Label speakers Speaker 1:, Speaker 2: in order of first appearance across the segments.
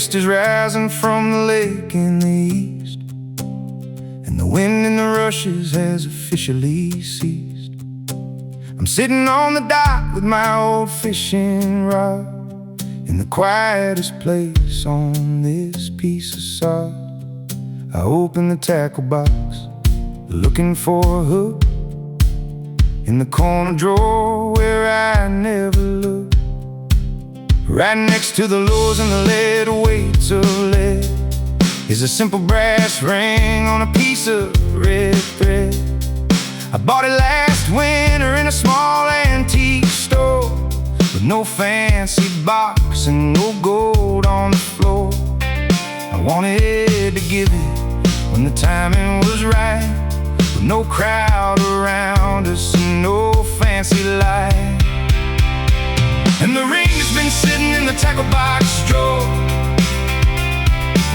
Speaker 1: mist is rising from the lake in the east, and the wind in the rushes has officially ceased. I'm sitting on the dock with my old fishing rod, in the quietest place on this piece of sod. I open the tackle box, looking for a hook, in the corner drawer where I never look. Right next to the lures and the lead weights of lead is a simple brass ring on a piece of red thread. I bought it last winter in a small antique store, with no fancy box and no gold on the floor. I wanted to give it when the timing was right, with no crowd around us and no fancy light. And the ring has been sitting in the tackle box drawer,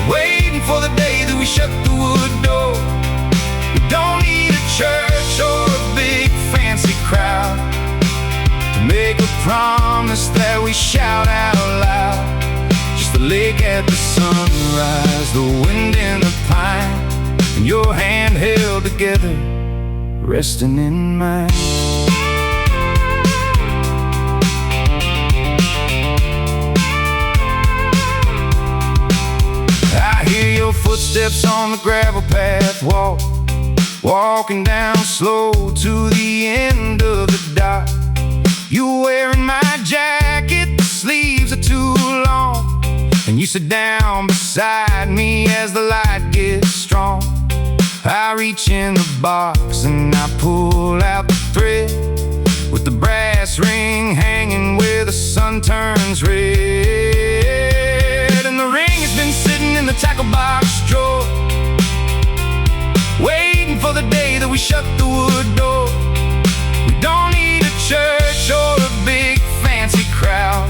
Speaker 1: waiting for the day that we shut the wood door. We don't need a church or a big fancy crowd to make a promise that we shout out loud. Just the lake at the sunrise, the wind in the pine, and your hand held together, resting in mine. I hear your footsteps on the gravel path, walking down slow to the end of the dock. You wearing my jacket, the sleeves are too long, and you sit down beside me as the light gets strong. I reach in the box and I pull out the thread, with the brass ring hanging where the sun turns red. And the ring has been sitting in the tackle box drawer, waiting for the day that we shut the wood door. We don't need a church or a big fancy crowd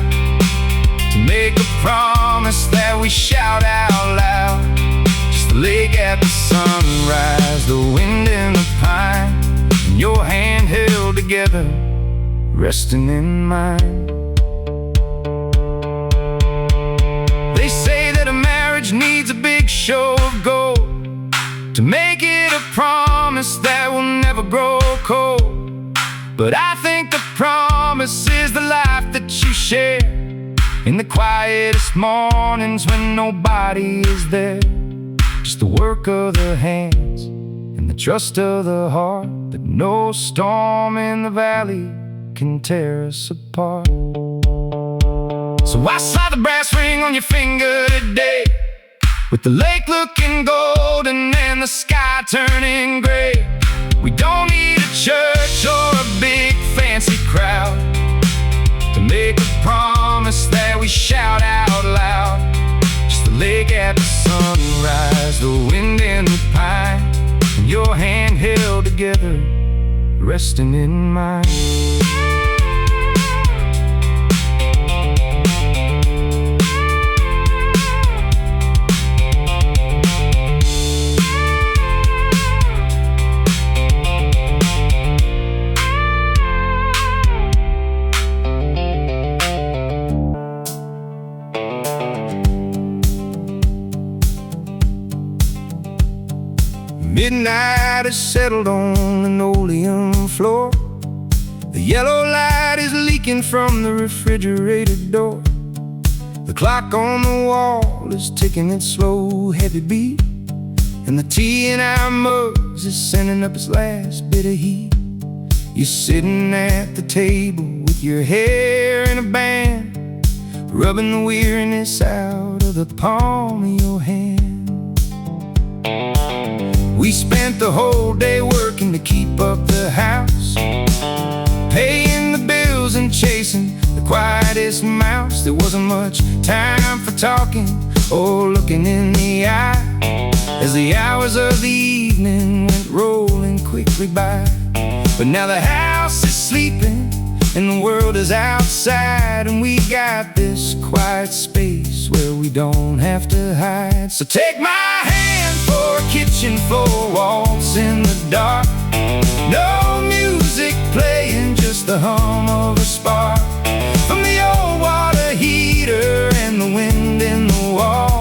Speaker 1: to make a promise that we shout out loud. Just the lake at the sunrise, the wind in the pine, and your hand held together, resting in mine. They say that a marriage needs a big show of gold to make it a promise that will never grow cold. But I think the promise is the life that you share in the quietest mornings when nobody is there. Just the work of the hands and the trust of the heart, that no storm in the valley can tear us apart. So I slide the brass ring on your finger today, with the lake looking golden and the sky turning gray. We don't need a church or a big fancy crowd to make a promise that we shout out loud. Just the lake at the sunrise, the wind in the pine, and your hand held together, resting in mine. Midnight has settled on linoleum floor. The yellow light is leaking from the refrigerator door. The clock on the wall is ticking its slow, heavy beat, and the tea in our mugs is sending up its last bit of heat. You're sitting at the table with your hair in a band, rubbing the weariness out of the palm of your hand. We spent the whole day working to keep up the house, paying the bills and chasing the quietest mouse. There wasn't much time for talking or looking in the eye, as the hours of the evening went rolling quickly by. But now the house is sleeping and the world is outside, and we got this quiet space where we don't have to hide. So take my hand for a kitchen floor waltz in the dark. No music playing, just the hum of a spark from the old water heater and the wind in the wall.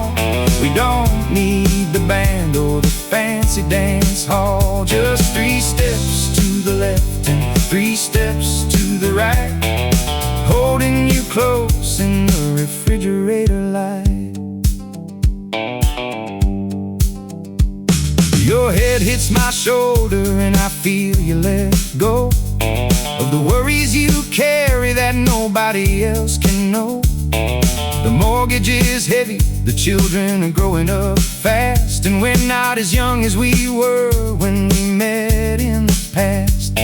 Speaker 1: fancy dance hall. Just 3 steps to the left and 3 steps to the right, holding you close in the refrigerator light. Your head hits my shoulder and I feel you let go of the worries you carry that nobody else can know. The mortgage is heavy, the children are growing up fast, and we're not as young as we were when we met in the past.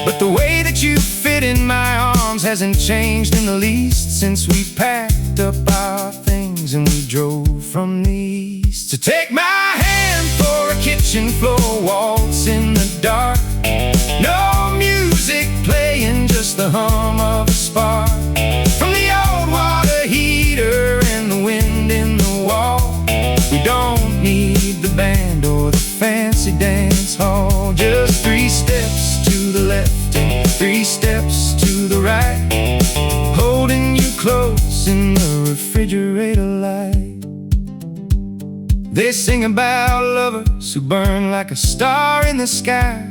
Speaker 1: But the way that you fit in my arms hasn't changed in the least since we packed up our things and we drove from the east. So take my hand for a kitchen floor waltz in the dark. No music playing, just the hum of a spark from the old water heater and the wind in the wall. We don't need the band or the fancy dance hall. Just 3 steps to the left and 3 steps to the right, holding you close in the refrigerator light. They sing about lovers who burn like a star in the sky,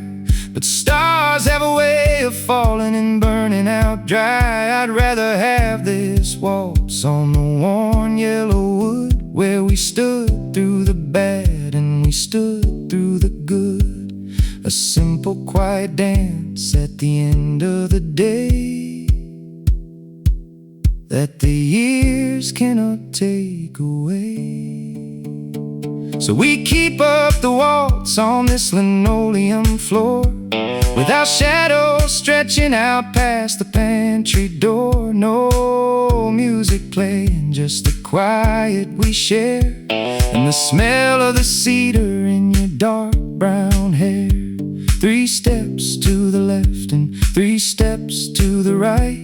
Speaker 1: but stars have a way of falling and burning out dry. I'd rather have this waltz on the worn yellow wood, where we stood through the bad and we stood through the good. A simple quiet dance at the end of the day that the years cannot take away. So we keep up the waltz on this linoleum floor, with our shadows stretching out past the pantry door. No music playing, just the quiet we share, and the smell of the cedar in your dark brown hair. 3 steps to the left and 3 steps to the right,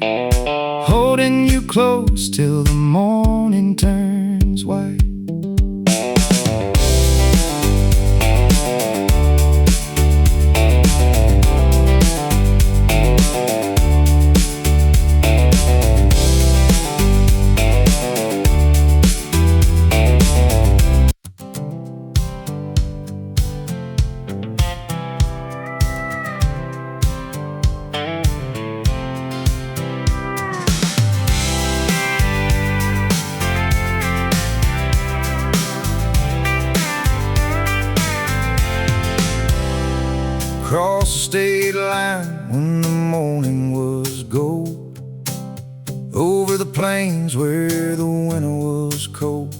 Speaker 1: holding you close till the morning turns white. Across the state line when the morning was gold, over the plains where the winter was cold.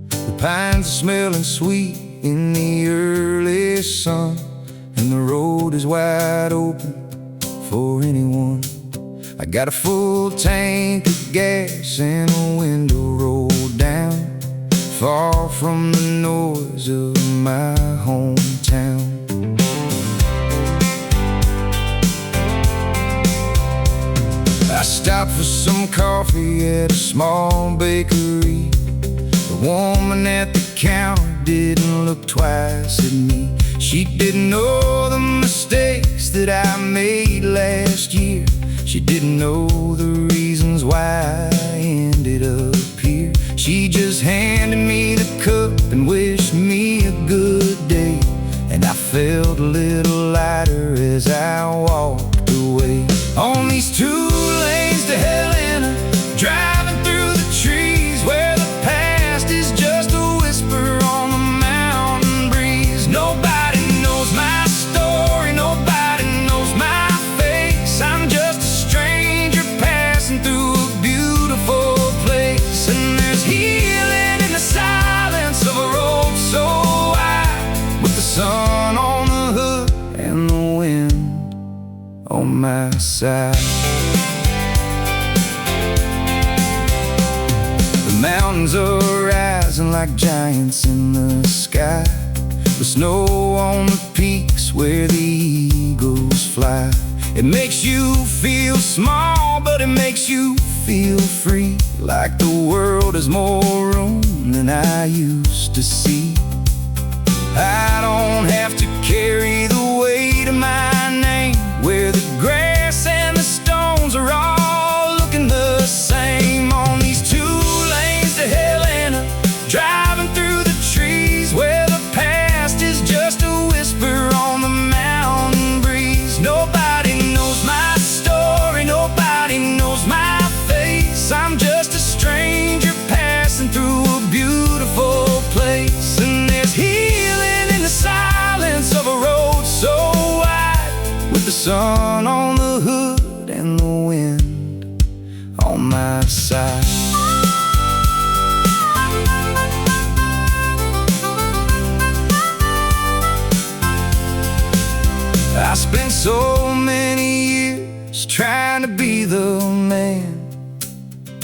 Speaker 1: The pines are smelling sweet in the early sun, and the road is wide open for anyone. I got a full tank of gas and a window rolled down, far from the noise of my hometown. I stopped for some coffee at a small bakery. The woman at the counter didn't look twice at me. She didn't know the mistakes that I made last year. She didn't know the reasons why I ended up here. She just handed me the cup and wished me a good day, and I felt a little lighter as I walked away. On these 2 lanes to Helena, driving through the trees where the past is just a whisper on the mountain breeze. Nobody knows my story, nobody knows my face. I'm just a stranger passing through a beautiful place, and there's healing in the silence of a road so wide, with the sun on the hood and the wind on my side. The mountains are rising like giants in the sky, with snow on the peaks where the eagles fly. It makes you feel small, but it makes you feel free, like the world has more room than I used to see. I don't have to carry the weight of my name, where the grass and the stones are all looking the same. On these 2 lanes to Helena, driving through the trees where the past is just sun on the hood and the wind on my side. I spent so many years trying to be the man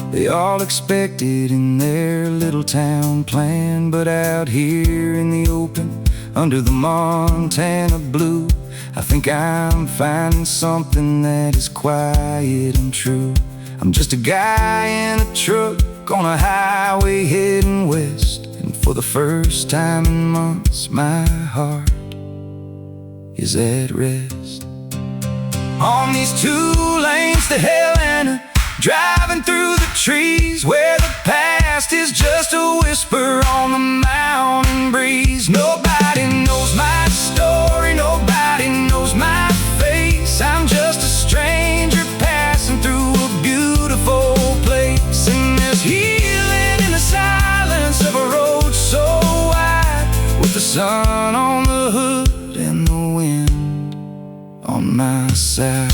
Speaker 1: they all expected in their little town plan. But out here in the open, under the Montana blue, I think I'm finding something that is quiet and true. I'm just a guy in a truck on a highway heading west, and for the first time in months my heart is at rest. On these 2 lanes to Helena, driving through the trees where the past is just a whisper on the mountain breeze. Nobody knows my story, nobody knows my face. I'm just a stranger passing through a beautiful place. And there's healing in the silence of a road so wide, with the sun on the hood and the wind on my side.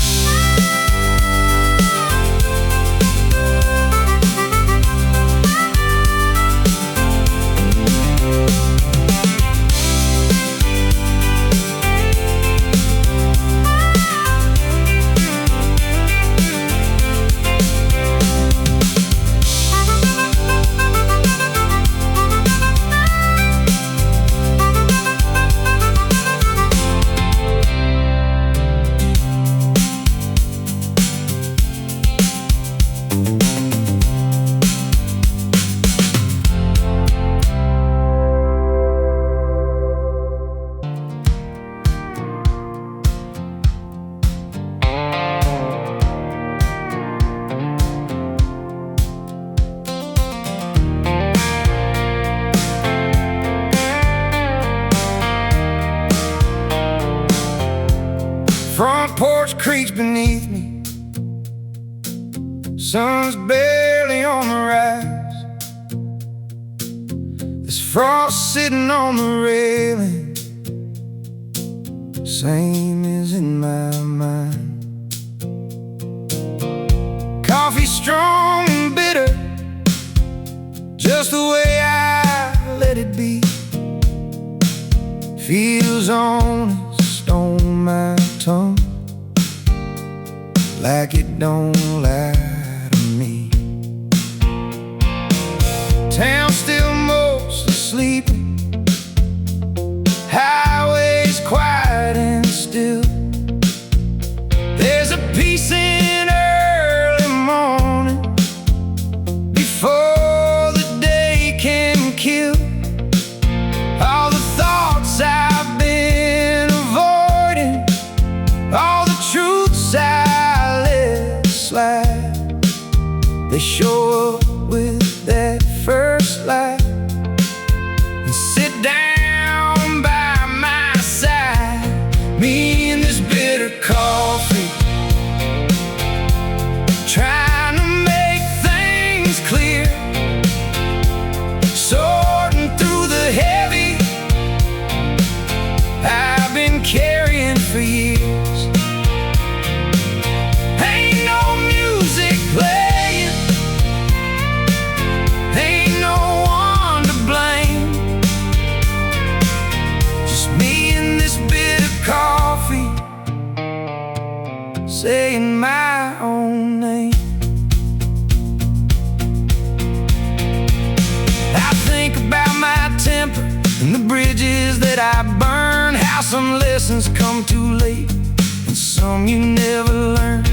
Speaker 1: Front porch creaks beneath me, sun's barely on the rise. There's frost sitting on the railing, same as in my mind. Coffee strong and bitter, just the way I let it be. Feels honest on my tongue, like it don't lie to me. Town still mostly sleeping, highways quiet and still. There's a peace in early morning, before the day can kill all the thoughts I've been avoiding, all the truths I let slide. They show up with that first light and sit down by my side. Me and this bitter coffee, trying to make things clear, sorting through the heavy I've been carrying for years. Ain't no music playing, ain't no one to blame, just me and this bitter coffee, saying my own name. I think about my temper and the bridges that I burn, how some lessons come too late and some you never learn.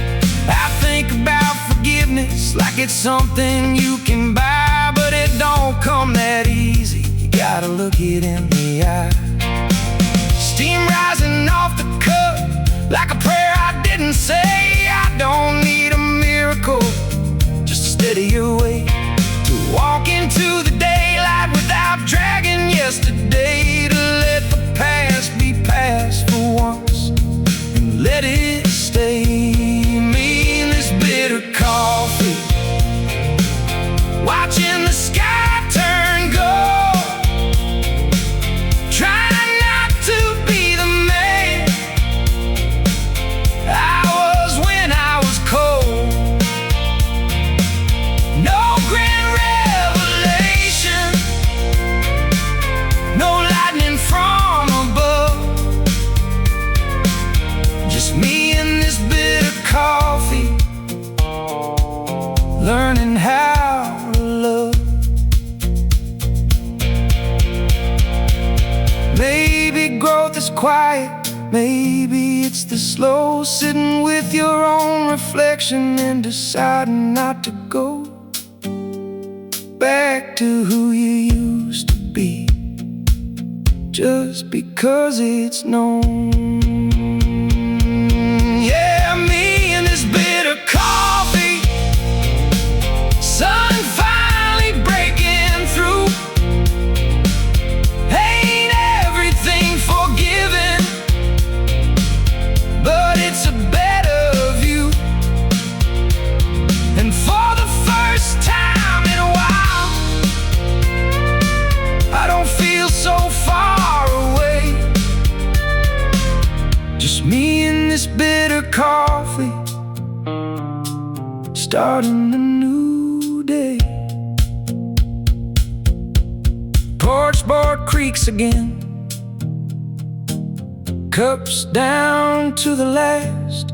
Speaker 1: I think about forgiveness like it's something you can buy, but it don't come that easy, you gotta look it in the eye. Steam rising off the cup like a prayer I didn't say. I don't need a miracle, just steady your way to walk into the daylight without dragging yesterday. To let the past be past for once and let it stay. Me and this bitter coffee, watching the sky turn gold, trying not to be the man is quiet. Maybe it's the slow sitting with your own reflection and deciding not to go back to who you used to be just because it's known. Yeah, me and this bitter coffee, sun finally breaking through. Ain't everything forgiven, but it's a better view. And for the first time in a while, I don't feel so far away. Just me and this bitter coffee, starting a new day. Porch board creaks again, cups down to the last.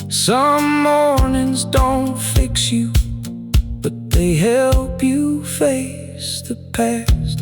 Speaker 1: Some mornings don't fix you, but they help you face the past.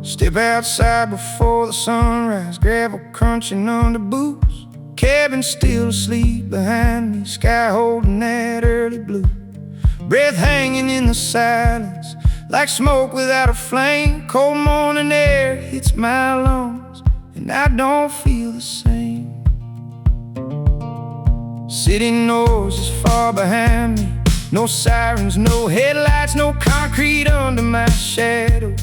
Speaker 1: Step outside before the sunrise, gravel crunching under boots, cabin still asleep behind me, sky holding that early blue. Breath hanging in the silence, like smoke without a flame. Cold morning air hits my lungs, and I don't feel the same. City noise is far behind me, no sirens, no headlights, no concrete under my shadow,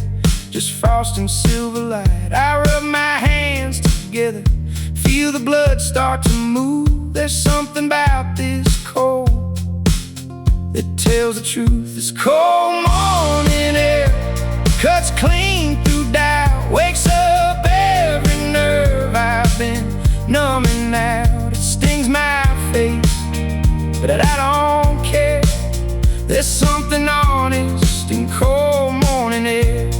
Speaker 1: just frost and silver light. I rub my hands together, feel the blood start to move. There's something about this cold that tells the truth. This cold morning air cuts clean through doubt, wakes up every nerve I've been numbing out. It stings my face, but I don't care. There's something honest in cold morning air.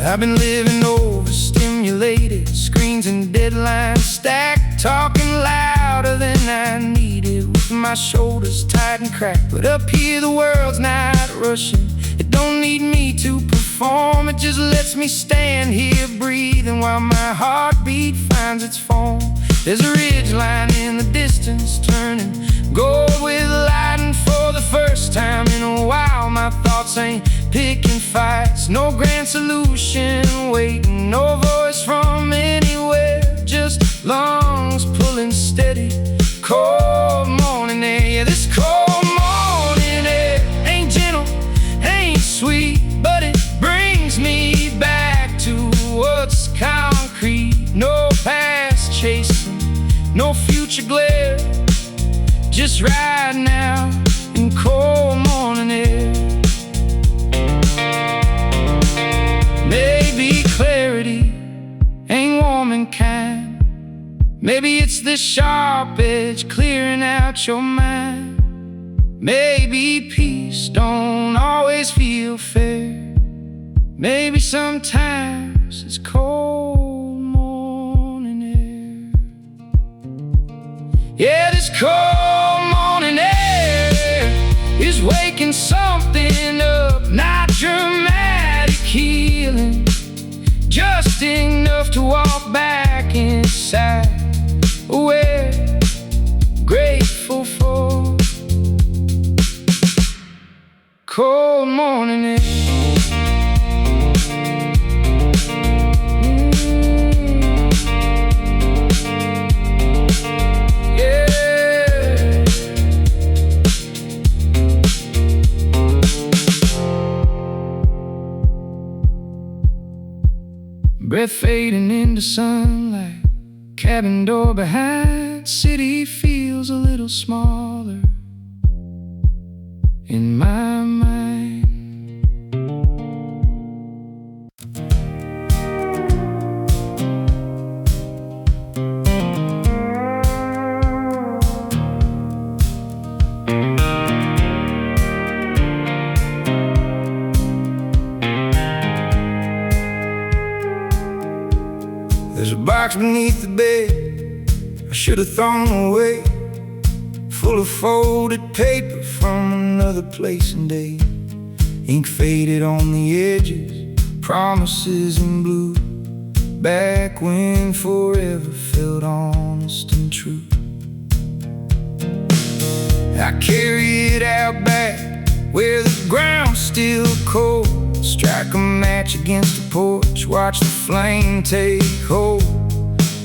Speaker 1: I've been living overstimulated, screens and deadlines stacked, talking louder than I needed, with my shoulders tight and cracked. But up here the world's not rushing, it don't need me to perform. It just lets me stand here breathing while my heartbeat finds its form. There's a ridge line in the distance, turning gold with light, and for the first time in a while my thoughts ain't picking fights. No grand solution waiting, no voice from anywhere, just lungs pulling steady. Cold morning air, yeah, this cold morning air ain't gentle, ain't sweet, but it brings me back to what's concrete. No past chasing, no future glare, just right now in cold morning air. Maybe clarity ain't warm and kind, maybe it's the sharp edge clearing out your mind. Maybe peace don't always feel fair, maybe sometimes it's cold morning air. Yeah, this cold morning air is waking something up, not dramatic healing, just enough to walk back inside, aware, grateful for cold morning air. Breath fading into sunlight, cabin door behind, city feels a little smaller in my mind. There's a box beneath the bed I should have thrown away, full of folded paper from another place and day. Ink faded on the edges, promises in blue, back when forever felt honest and true. I carry it out back where the ground's still cold. Strike a match against the porch, watch the flame take hold.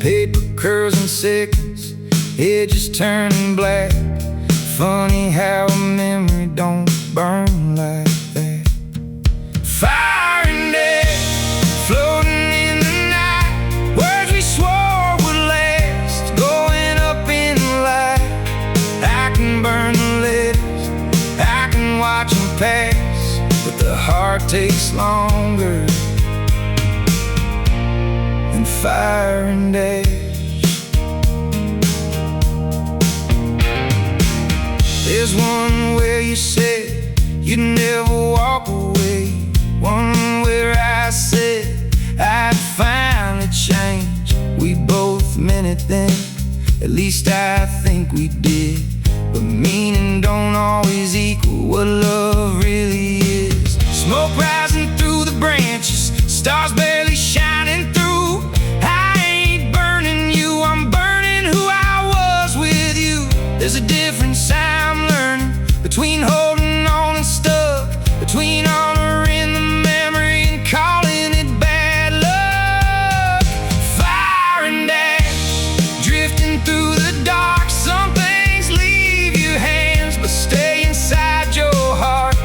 Speaker 1: Paper curls in seconds, edges turning black. Funny how a memory don't burn like that. Fire and ash, floating in the night. Words we swore would last, going up in light. I can burn the letters, I can watch them pass, but the heart takes longer than fire and ash. There's one where you said you'd never walk away, one where I said I'd finally change. We both meant it then, at least I think we did. But meaning don't always equal what love really is. Smoke rising through the branches, stars barely shining through. I ain't burning you, I'm burning who I was with you. There's a difference I'm learning between holding on and stuck, between honoring the memory and calling it bad luck. Fire and ash, drifting through the dark. Some things leave your hands but stay inside your heart.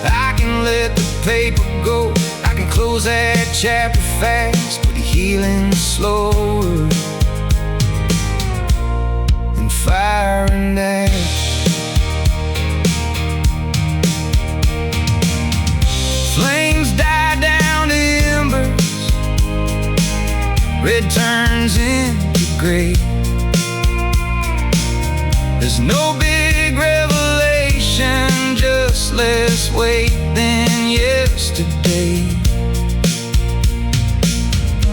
Speaker 1: I can let the paper go, I can close that chapter fast, but healing's slower than fire and ash. Flames die down to embers, red turns into gray. There's no big revelation, just less weight than yesterday.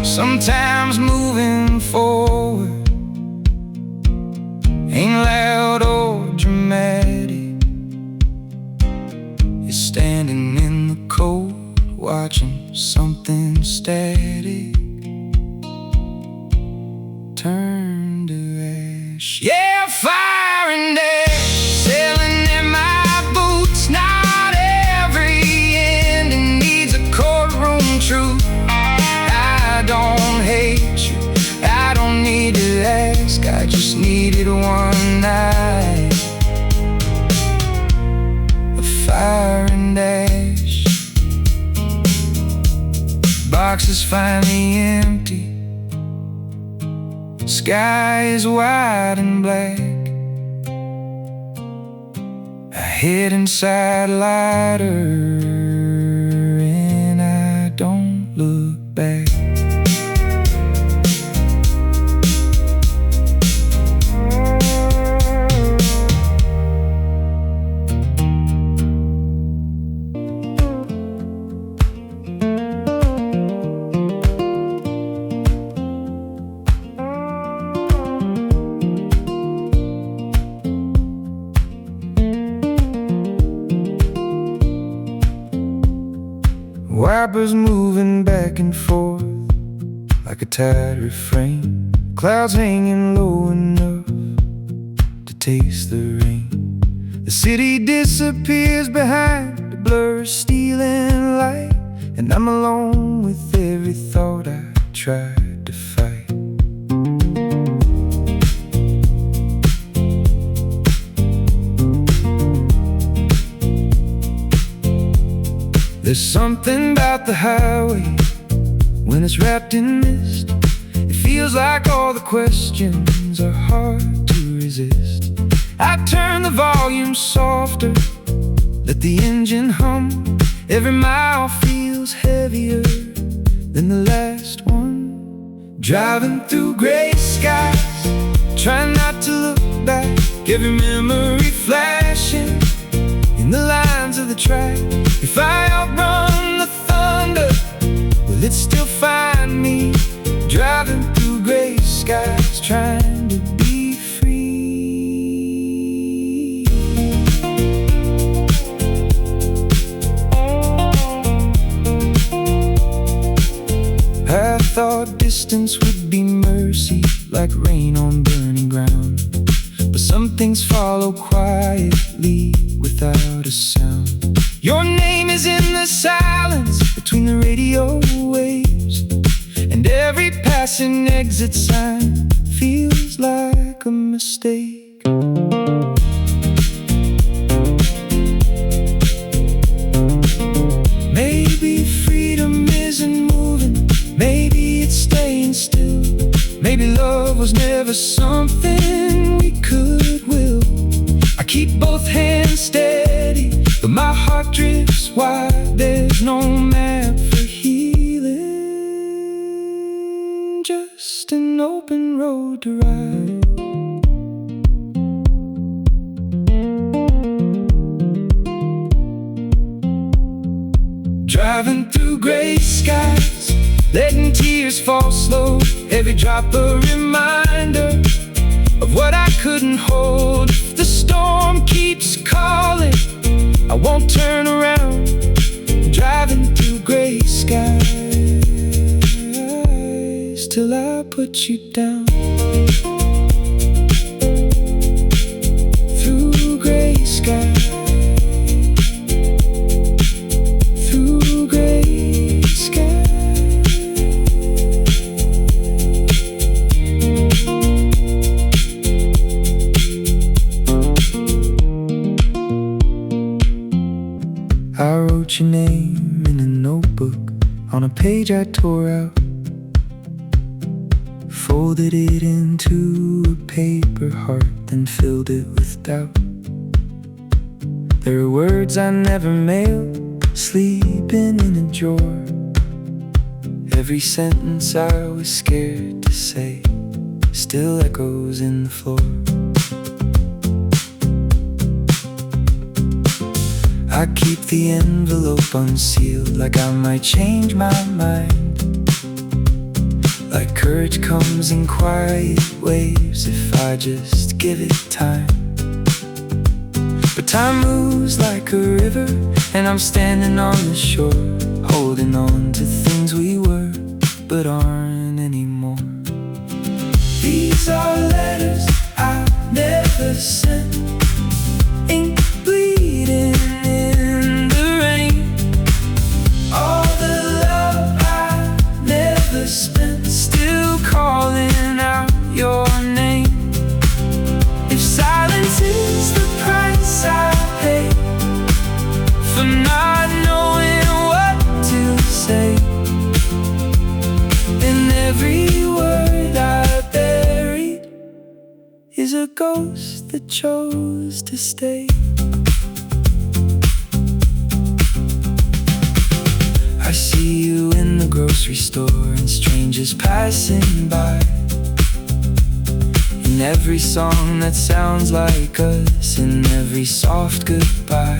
Speaker 1: Sometimes moving forward ain't loud or dramatic. It's standing in the cold, watching something static turn to ash. Yeah, fire and ash, sailing in my boots. Not every ending needs a courtroom truth. I don't hate you, I don't need to ask, I just needed one night of fire and ash. Box is finally empty, sky is white and black. I head inside lighter and I don't look back. Wipers moving back and forth like a tired refrain. Clouds hanging low enough to taste the rain. The city disappears behind the blur of stealing light, and I'm alone with every thought I tried to fight. There's something about the highway when it's wrapped in mist. It feels like all the questions are hard to resist. I turn the volume softer, let the engine hum. Every mile feels heavier than the last one. Driving through gray skies, trying not to look back. Every memory flashing in the lines of the track. If I outrun the thunder, will it still find me driving distance would be mercy, like rain on burning ground. But some things follow quietly without a sound. Your name is in the silence between the radio waves, and every passing exit sign feels like a mistake. Maybe freedom isn't moving, maybe it's staying still. Maybe love was never something we could will. I keep both hands steady, but my heart drifts wide. There's no map for healing, just an open road to ride. Driving through gray skies, letting tears fall slow. Every drop a reminder of what I couldn't hold. If the storm keeps calling, I won't turn around. Driving through gray skies till I put you down. Through gray skies, through gray skies. I wrote your name in a notebook on a page I tore out, folded it into a paper heart, then filled it with doubt. There are words I never mailed, sleeping in a drawer. Every sentence I was scared to say still echoes in the floor. I keep the envelope unsealed, like I might change my mind. Like courage comes in quiet waves if I just give it time. But time moves like a river, and I'm standing on the shore, holding on to things we were, but aren't anymore. These are letters I never sent, ink bleeding in the rain. All the love I never spent, still calling out your name. If silence is the price I pay for not knowing what to say, and every word I buried is a ghost that chose to stay. I see you in the grocery store and strangers passing by, in every song that sounds like us, in every soft goodbye.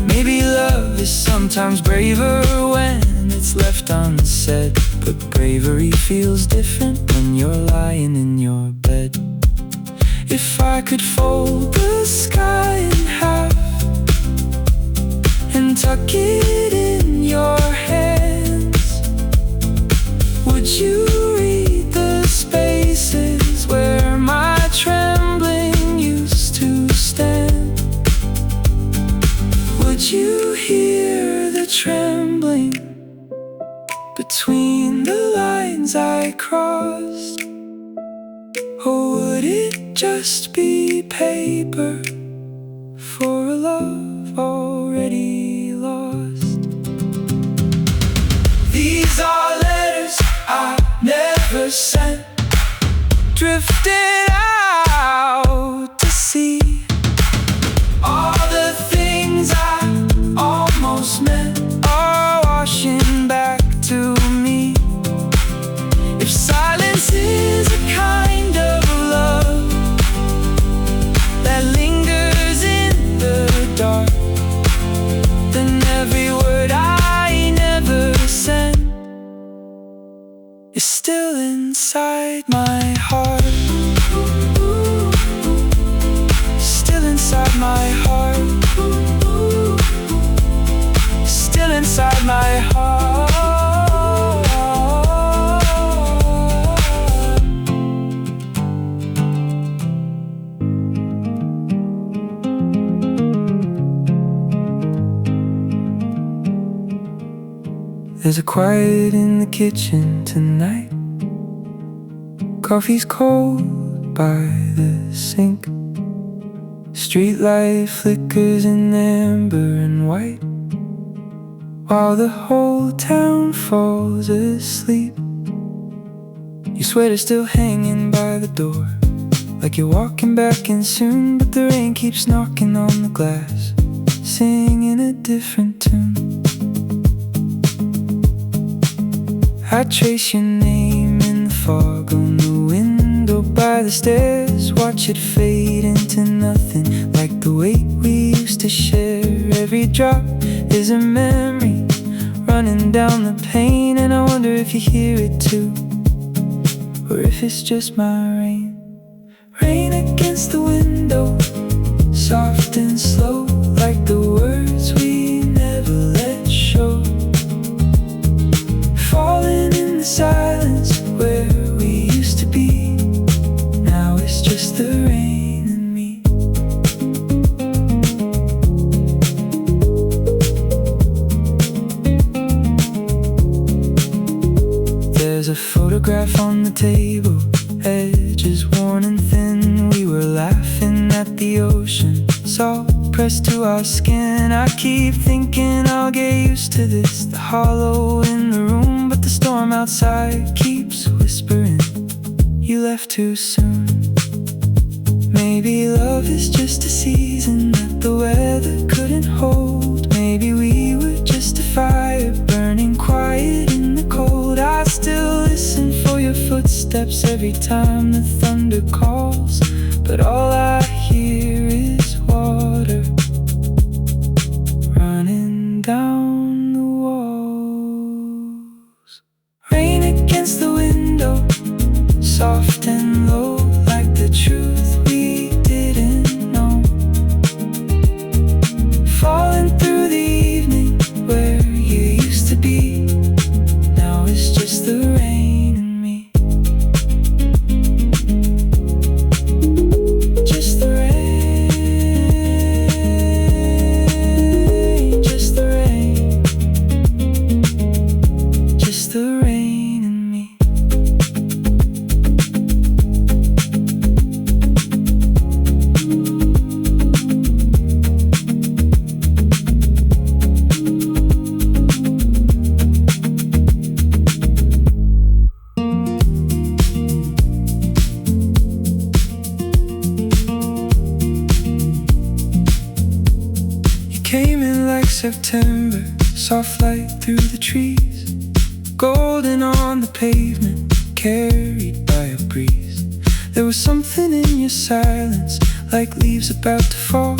Speaker 1: Maybe love is sometimes braver when it's left unsaid, but bravery feels different when you're lying in your bed. If I could fold the sky in half and tuck it in your hands, would you read the spaces where my trembling used to stand? Would you hear the trembling between the lines I crossed? Or would it just be paper for a love already lost? These are letters I never sent, drifting out to sea. All the things I almost meant are washing back to me. If silence is a kind of love that lingers in the dark, then every word I never sent is still inside my heart. Still inside my heart. Still inside my heart. There's a quiet in the kitchen tonight. Coffee's cold by the sink. Streetlight flickers in amber and white, while the whole town falls asleep. Your sweater's still hanging by the door, like you're walking back in soon, but the rain keeps knocking on the glass, singing a different tune. I trace your name in the fog on the window by the stairs, watch it fade into nothing, like the weight we used to share. Every drop is a memory running down the pane, and I wonder if you hear it too, or if it's just my rain. Rain against the window, soft and slow, like the words we never let show. Falling in the silence where we used to be. Now it's just the rain and me. There's a photograph on the table, edges worn and thin. We were laughing at the ocean, salt pressed to our skin. I keep thinking I'll get used to this, the hollow in the room, but the storm outside keeps whispering, you left too soon. Maybe love is just a season that the weather couldn't hold. Maybe we were just a fire burning quiet in the cold. I still listen for your footsteps every time the thunder calls, but all I hear is water running down the walls. Rain against the window, soft and low, like the truth we didn't know. Falling through the evening where you used to be. Now it's just the rain and me. Just the rain, just the rain, just the rain and me. Came in like September, soft light through the trees, golden on the pavement, carried by a breeze. There was something in your silence, like leaves about to fall,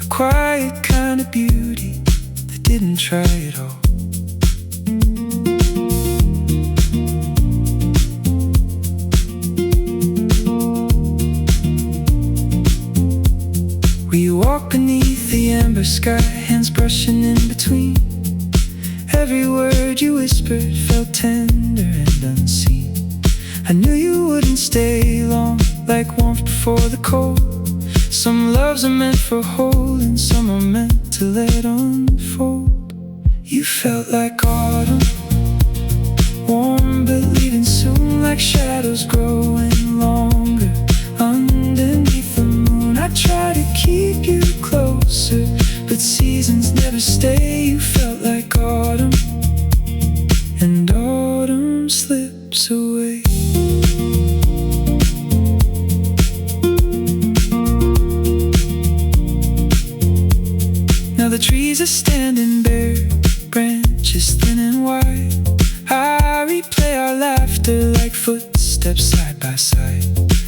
Speaker 1: a quiet kind of beauty that didn't try at all. We walk beneath the amber sky, hands brushing in between. Every word you whispered felt tender and unseen. I knew you wouldn't stay long, like warmth before the cold. Some loves are meant for holding, some are meant to let unfold. You felt like autumn, warm but leaving soon, like shadows growing longer underneath the moon. I try to keep you closer, but seasons never stay. You felt like autumn, and autumn slips away. Now the trees are standing bare, branches thin and wide. I replay our laughter like footsteps side by side.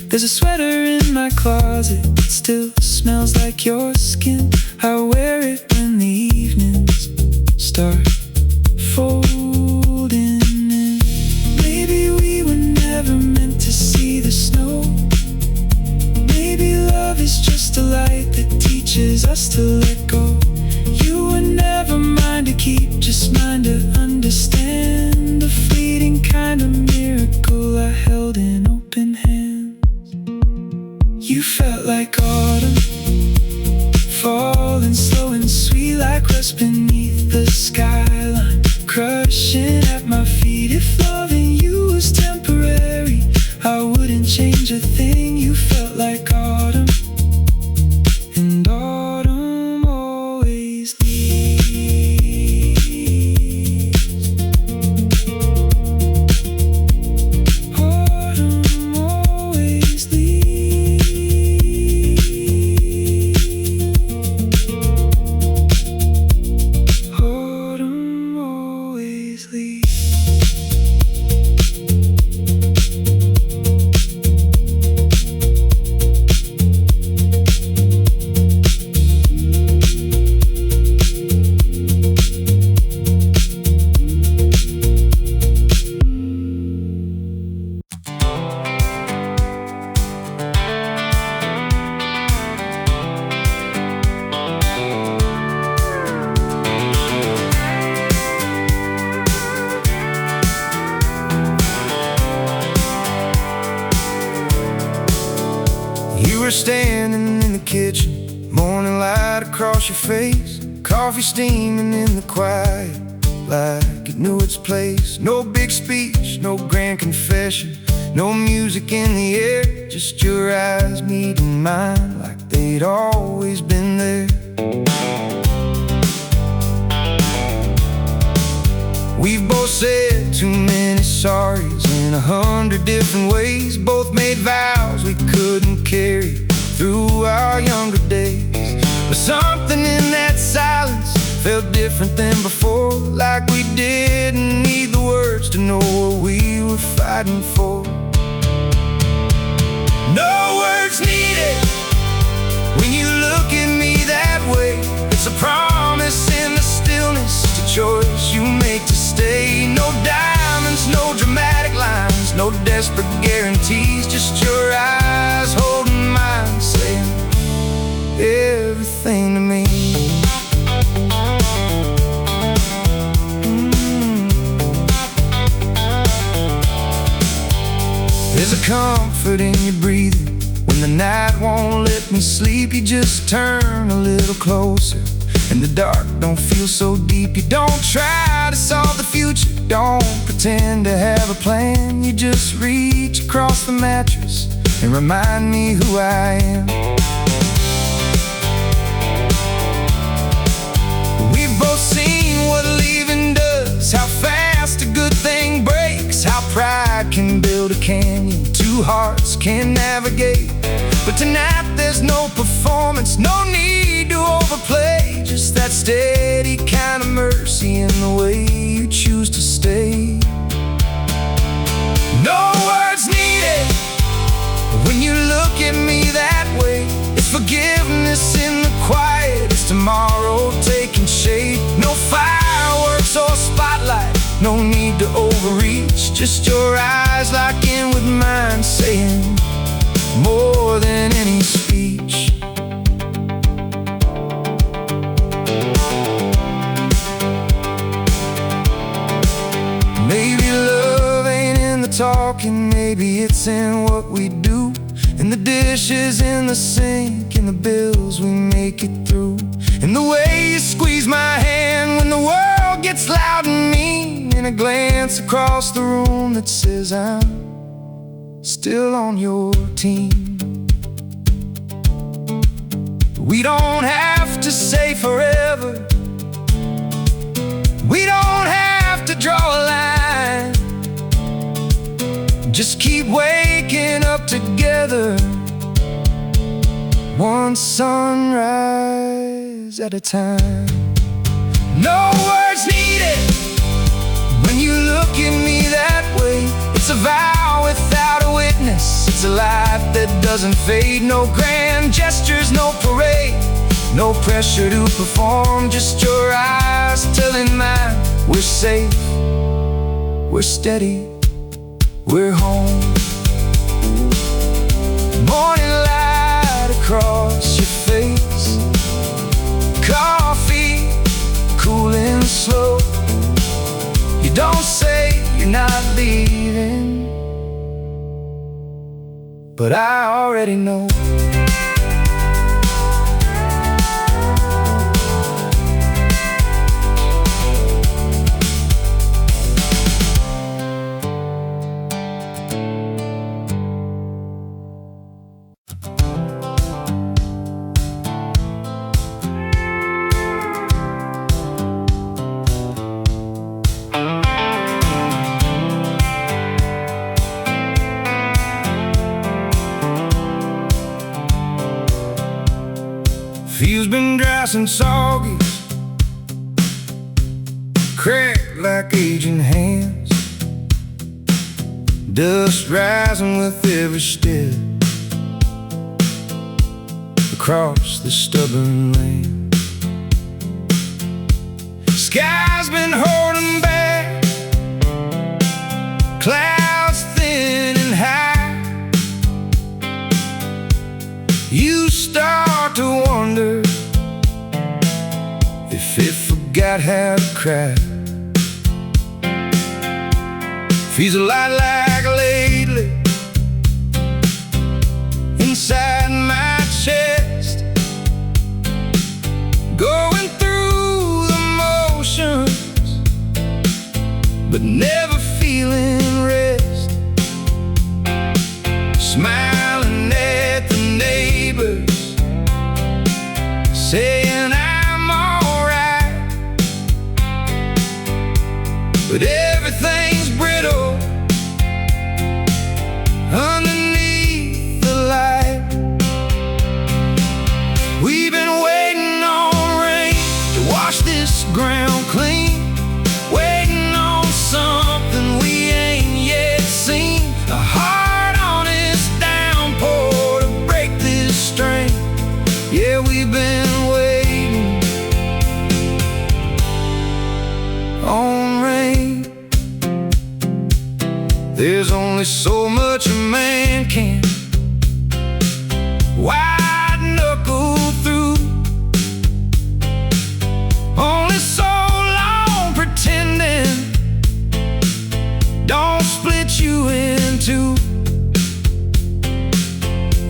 Speaker 1: There's a sweater in my closet that still smells like your skin. I wear it when the evenings start folding in. Maybe we were never meant to see the snow. Maybe love is just a light that teaches us to let go. You were never mine to keep, just mine to understand. A fleeting kind of miracle I held in open hands. You felt like autumn, falling slow and sweet, like rust beneath the skyline, crushed passion at my feet. If loving you was temporary, I wouldn't change a thing. You felt like autumn, and autumn always leaves. Autumn always leaves. Autumn always leaves. You were standing in the kitchen, morning light across your face, coffee steaming in the quiet, like it knew its place. No big speech, no grand confession, no music in the air, just your eyes meeting mine like they'd always been there. We've both said too many sorries in 100 different ways, both made vows we couldn't carry through our younger days. But something in that silence felt different than before, like we didn't need the words to know what we were fighting for. No words needed when you look at me that way. It's a promise in the stillness, it's a choice you make to stay. No diamonds, no dramatic lines, no desperate guarantees, just your eyes holding mine, saying everything to me. There's a comfort in your breathing. When the night won't let me sleep, you just turn a little closer, and the dark don't feel so deep. You don't try to solve the future, don't pretend to have a plan. You just reach across the mattress and remind me who I am. We've both seen what leaving does, how fast a good thing breaks, how pride can build a canyon two hearts can navigate. But tonight there's no performance, no need to overplay, just that steady kind of mercy in the way you choose to stay. No words needed when you look at me that way. It's forgiveness in the quiet, it's tomorrow taking shape. No fireworks or spotlight, no need to overreach, just your eyes lock in with mine, saying more than any speech. Maybe love ain't in the talking, maybe it's in what we do, in the dishes in the sink, in the bills we make it through, in the way you squeeze my hand when the world gets loud and mean, in a glance across the room that says I'm still on your team. We don't have to say forever, we don't have to draw a line, just keep waking up together, one sunrise at a time. No words needed when you look at me that way. It's a vow without a witness, it's a life that doesn't fade. No grand gestures, no parade, no pressure to perform, just your eyes telling mine we're safe, we're steady, we're home. Morning light across your face, coffee cooling slow. You don't say you're not leaving, but I already know. nice and soggy, cracked like aging hands, dust rising with every step across the stubborn land. Sky's been holding back, clouds thin and high. You start to wonder if it forgot how to cry. Feels a lot like lately inside my chest, going through the motions but never feeling rest. Smiling at the neighbors, saying I'm alright, but everything's brittle underneath the light. We've been waiting on rain to wash this ground clean, waiting on something we ain't yet seen. A hard, honest downpour to break this strain. Yeah, we've been waiting on rain. There's only so much a man can white knuckle through, only so long pretending don't split you in two.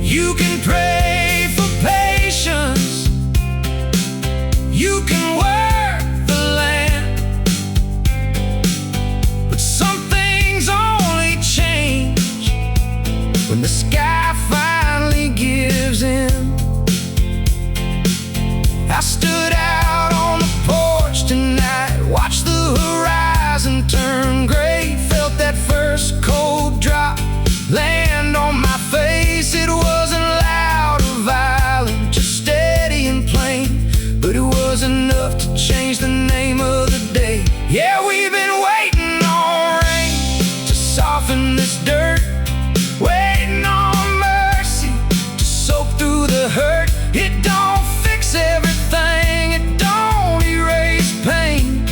Speaker 1: You can pray for patience, you can work the land, but some things only change when the sky finally gives in. I stood out on the porch tonight, watched the horizon turn gray, felt that first cold drop land on my face. It wasn't loud or violent, just steady and plain, but it was enough to change the name of the day. Yeah, we've been waiting on rain to soften this dirt, waiting on mercy to soak through the hurt. It don't fix everything, it don't erase pain,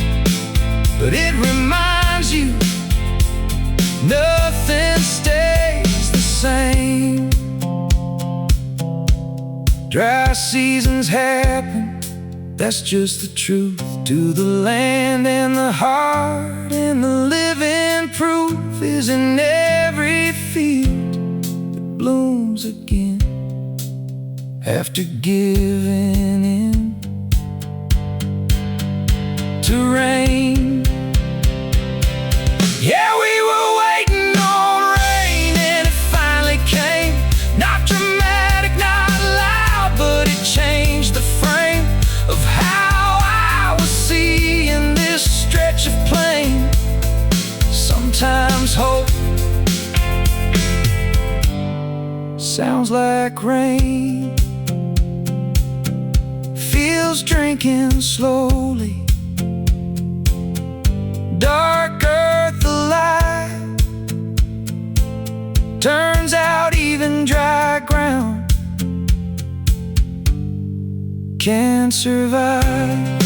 Speaker 1: but it reminds you nothing stays the same. Dry seasons happen, that's just the truth. To the land and the heart, and the living proof is in every field that blooms again after giving in to rain. Yeah, we were waiting on rain, and it finally came. Not dramatic, not loud, but it changed the frame of how I was seeing this stretch of plain. Sometimes hope sounds like rain, feels drinking slowly, dark earth the light, turns out even dry ground can't survive.